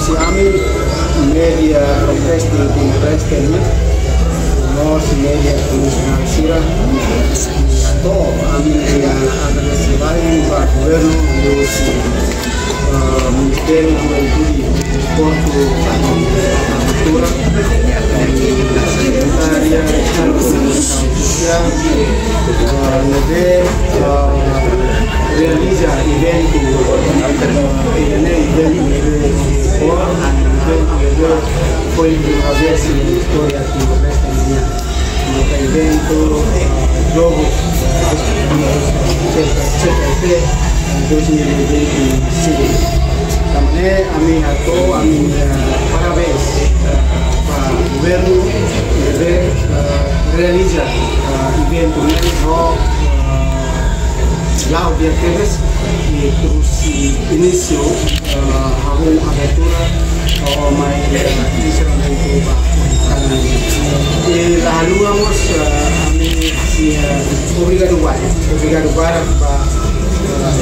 Kami media protesti di Timor-Leste, nós media tradicional Sira, atau kami yang ada selain Pak Governo, dos Ministério Juventude, Esporte, Cultura, Secretaria de Comunicação Social, realiza evento, foi uma vez na história aqui no Timor-Leste, no evento, jogos CPT 2025. Também a minha parabéns para o governo que realiza evento no Lago de Arqueves e trouxe início a uma abertura mais inicialmente e lalu vamos obrigado para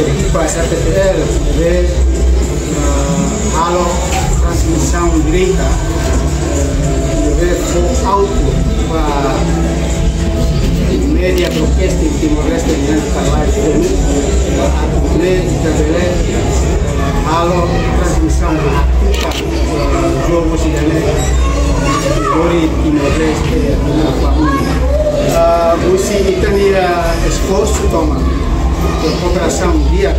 equipa SPTL de halo transmissão direita de auto para media protesti Timor-Leste dengan live streaming halo transmissão jogo sidane dari Timor-Leste na família musi itania esforço toma cooperação dia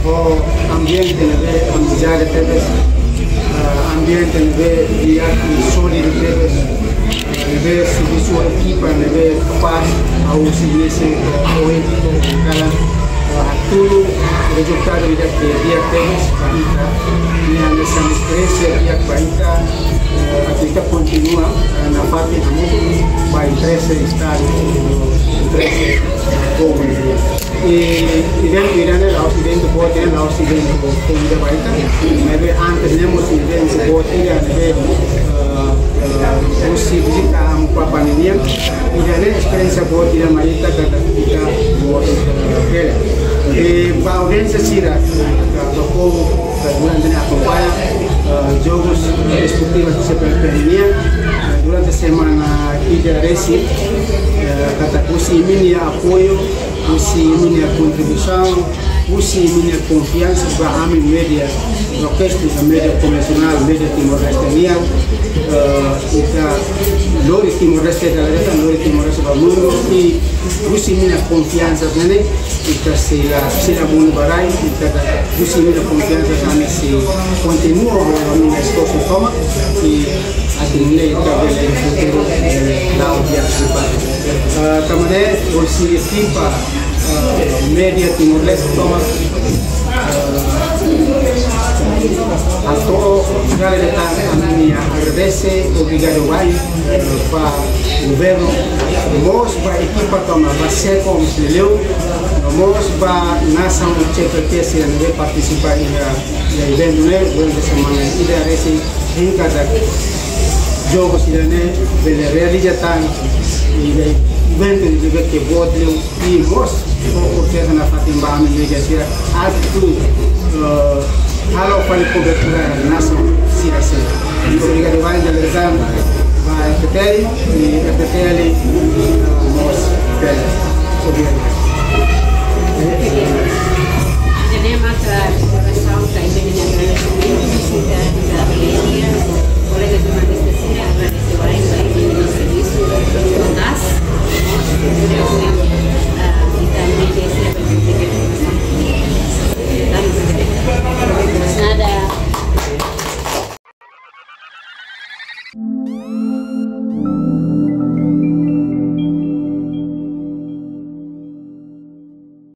o ambiente de amizade teve ambiente de dia sólido teve ver sua equipa, ver paz ao serviço político, tudo resultado de dia temos para nessa experiência dia para a gente continua na parte do mundo para interesse estado, interesse público e dentro Irã o ocidente pode ir ao ocidente como de baita, mas antes temos evento pode ir se visitar um papaninha e daí a experiência boa de uma ita que kita boa e para a audiência Sira do povo durante a acompanha jogos esportivos de CPT durante a semana aqui de Recife kata usi minha apoio usi minha contribuição usi minha confiança para a mídia orquestra da mídia convencional mídia timor-leste kita lori Timor-Leste lori Timor-Leste do mundo e usi minha confiança nele kita sila bom barai kita usi minha confiança kami se continua a minha esforço toma e atingir tabela futuro da audiência também usi equipa media Timor-Leste toma a todo galera a minha agradece obrigado vai para o governo nós para a equipa toma vai ser como se leu nós para nação CPT se vai participar no evento durante a semana e agradece em cada jogo se ele realiza e evento de que vote e nós porque na Fatimba a mídia se tudo halo para cobertura nação Sira obrigado vai realizar vai FPTL e FPTL nós obrigado